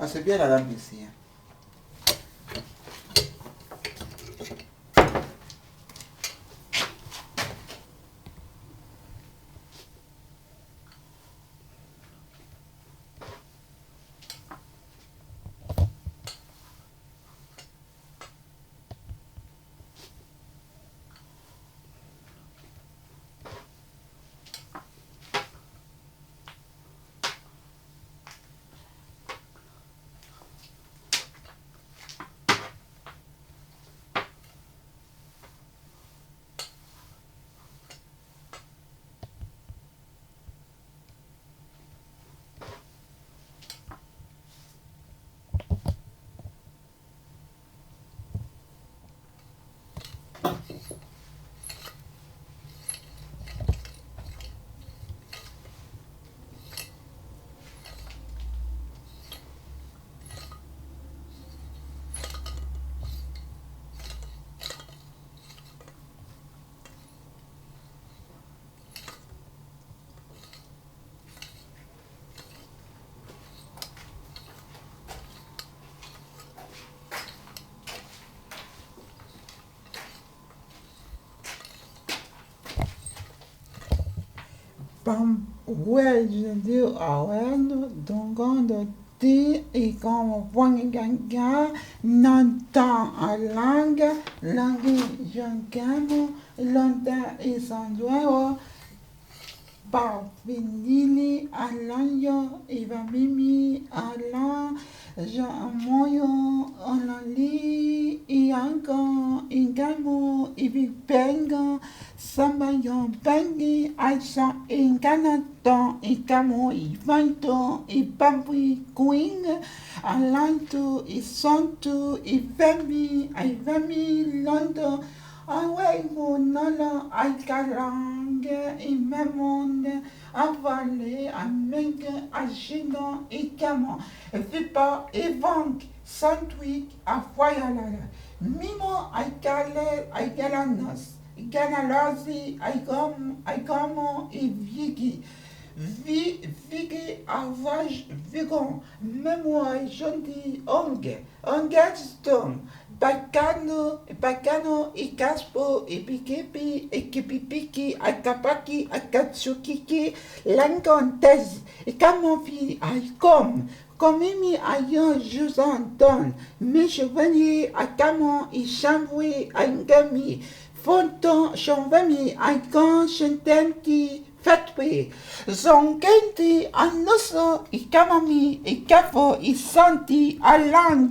c'est bien la lampe ici. Pam wedge awendo dongondo ti e como ganga nantan a langa langi jancamo lonta e sandueo pa vinili alanyo iva mimi alan jamoyo onali iango ingamo ibipenga sambayon pengi aisa inganaton ikamo ivanto ipapui queen alanto isanto ivemi londo away monala alcarange imemonde avale amenge agino ikamo vipa evang sandwich avoyalala mimo aikale aikalanos Ganalosi, Aigamo et Vigi. Vigi, Avage, Vigon, Mémoire, Jondi, Ongeston, Bacano, et Caspo, et Pikipi, et Kipipiki, Akapaki, Akatsukiki, Langontes, et Kamofi, Aikom. Comme Mimi ayon Jouzanton, mais je venais à Camon et Chamboui à Ngami. Fonton chonvami aikon shententi fatwe zonkenti anoso ikamami ikafo isanti alang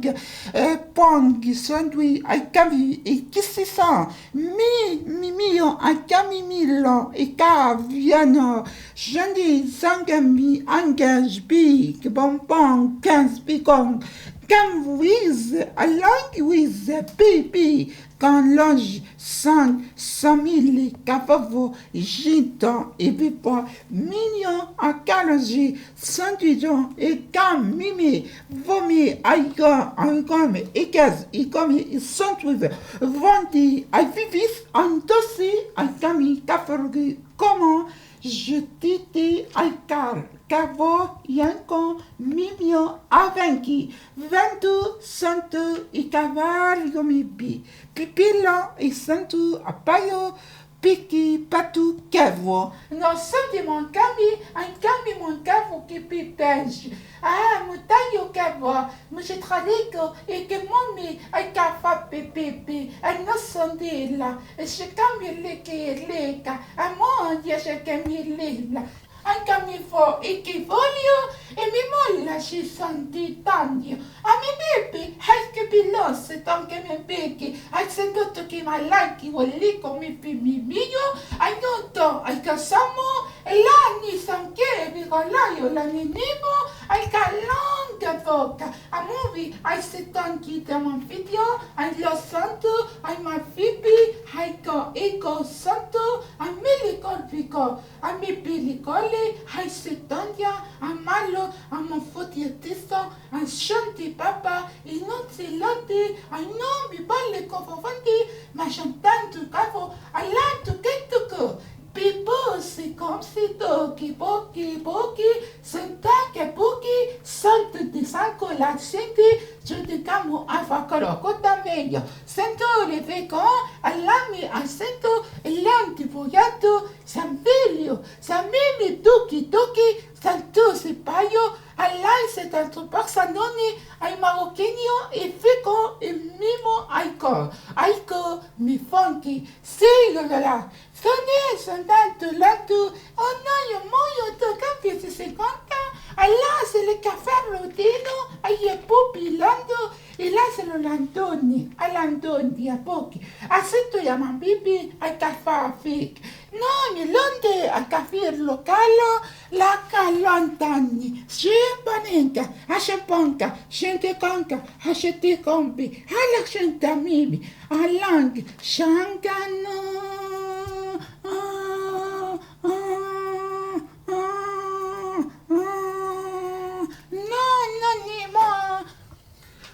pong sandwi aikami ikisisan mimio akamimilo ikaviano jendi zangami engage big bonbon 15 bikong Come with a long with pipi quand l'ange 100 000 cavavo gitan et pipa mignon à calogie saint-dijon et cam mimi vomi aïga en gomme et gaz et comme ils sont trouvé vendi à vivis en dossier à cami cafargu comment je t'étais à car Cavo, Yanko, Mimio, Avenki, Ventu, Santu, e Cavallo Mipi, Pipilo e Santu, Apayo, Piki, Patu, Cavo. Non senti mon cami mon cavo che pipege. Ah, mutaio cavo, je tradico e che mommi ai cafa pepepe, ai non sondilla, e se cambia le che leca, a moglie se che mi lilla. Anche mi fo e che voglio e mi molla ci santi tanti. A mi bepi, hai che pilosse, tanto mi becchi, hai sentito che mi like, vuoi come mi mio, hai noto, hai casamo, e l'anni sanche, vi colaio la minimo, hai calonga voca, a muovi, hai setanti da mon figlio, hai lo santo, hai ma fibi, hai co ego santo, hai mille colpico, hai mi pilicoli, hai setantia, a malo, a mon fotietisto, a shanti papa, e non si lotti, a non mi balle cofonti, ma chantanto capo, a l'alto che tu Pipo, c'est comme si tu, qui poki, senta, que poki, salte de sanko la senti, giudicamo a fakolo kota meglio. Sento le vegan, all'ami a sento e l'antipoiato, sambilio, samimi tuki tuki, santo se paio, all'ai c'est altro persononi, ai marocchino e feco e mimo aiko. Aiko mi funky, sì là. Sono andato lato, oh no, io muoio, tu capisci se conta? Allora se le caffè rodino, ai pupilando, e là se lo landoni, all'andoni a pochi. A sento ya mambibi, ai caffè a fic. No, mi londe a caffè locale, la calontani. Sciempanenca, a sciempanca, scente conca, a scente compi, alla scente mimi, a lang, shangano.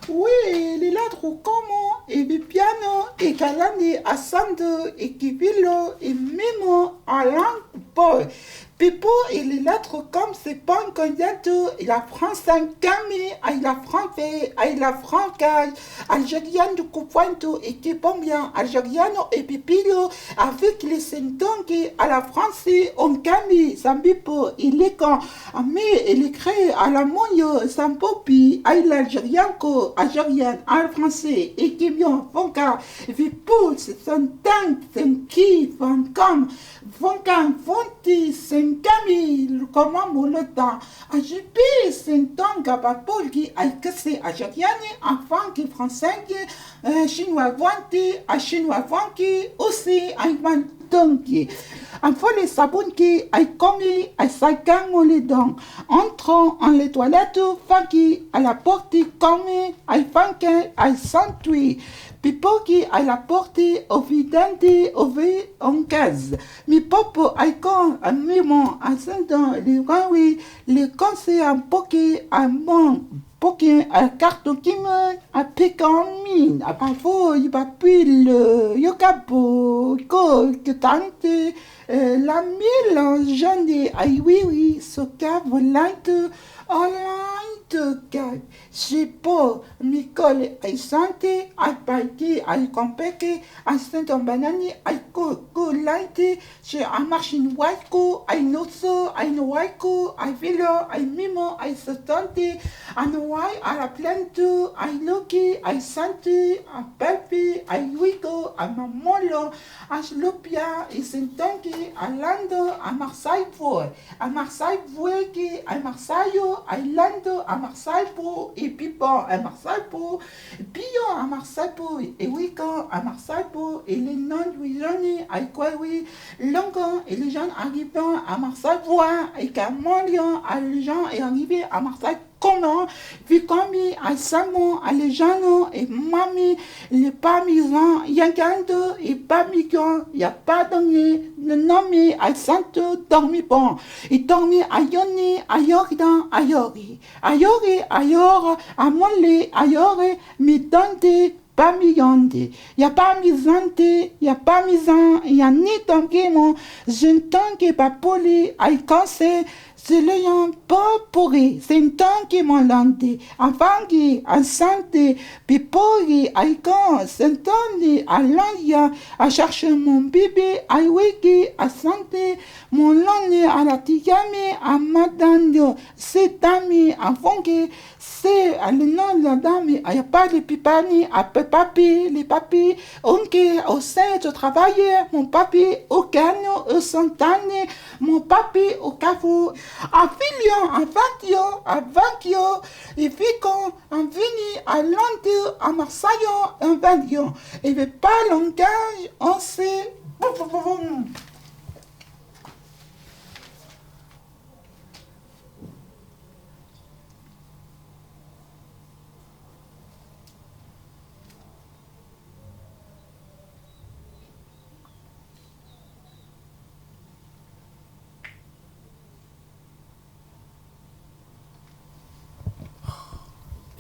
Oui, les ladros como, et le piano, et calani, asando, et kibilo, et memo, à langue, Pipo, et les lettres comme c'est pas un candidato, et la France en cami, et la France, et la francaille, algérienne du Coupointo, et qui bon bien, algériano et pipilo, avec les sentongi, à la France, on cami, sambipo, il est quand, mais il est créé à la moyo, sampopi, à l'algérianco, algérienne, à le français, et qui bien, fonka, vipo, c'est un tank, c'est un qui, comme, fonka, fonti, c'est Camille, comment le temps? AGP, c'est un temps gabapol qui a cassé algérien, enfant qui français, chinois vanti, à chinois vanti, aussi un mantonki. Enfant les sabons qui a commis à sacan les dents. Entrant en les toilettes, fanki à la porte commis, à fankin, à santui. Pipo qui à la porte au vidante au v en case. Mi popo icon à mimon à saint les rawi les conseils en poké à mon poké à carton qui me à pécan mine à parfois il va puis le yokapo ko que tante la mille jeune ay oui so ka volante online gag j'ai pas Micole ay santé ay paiki ay compeke ay senton banani ay ko laite j'ai un machine waiko ay noso ay no waiko ay vilo ay mimo ay sotante ay wai à la plante ay loki ay santé ay papi ay wiko ay mamolo ay lopia et sentonki ay lando ay Marseille voiki ay Marseille ay lando ay Marseille po et puis bon à Marseille pour Pillon à Marseille pour et week-end à Marseille pour et les non-louisianais à quoi oui longtemps et les gens arrivant à Marseille voir et qu'à Montlion à les gens est arrivé à Marseille comment vu comme à Samo à les gens et mamie les parmisans yangando et pas migrant y a pas donné le nommé à Santo dormi bon et dormi à Yoni à Yordan à Yori ayor à Molle ayore mi tante pas mi yande y a pas mi zante y a pas mi zan y a ni tanke mon je tanke pas poli ay cancer c'est le yon pas pourri c'est une tanke mon lande avant qui en santé pipori ay quand s'entende à l'anya à chercher mon bébé ay wiki à santé mon lande à la tigami à madame c'est ami avant que c'est à le nom de la dame, il n'y a pas de pipani, à papi, les papis, onke, au sein de travailler, mon papi au canyon, au santane, mon papi au cafou, à filion, à vantio, et puis quand on vient à Londres, à Marseille, un valion, et le pas langage, on sait,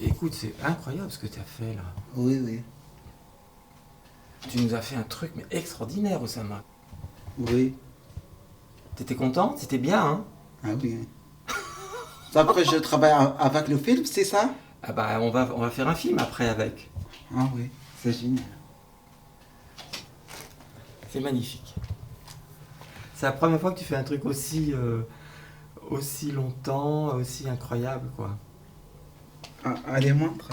Écoute, c'est incroyable ce que tu as fait là. oui, oui. Tu nous as fait un truc mais extraordinaire, Oussama. Oui. T'étais content? C'était bien, hein? Ah oui. Après, je travaille avec le film, c'est ça? Ah bah on va faire un film après avec. Ah oui, c'est génial. C'est magnifique. C'est la première fois que tu fais un truc aussi longtemps, aussi incroyable quoi. Ah, allez, montre.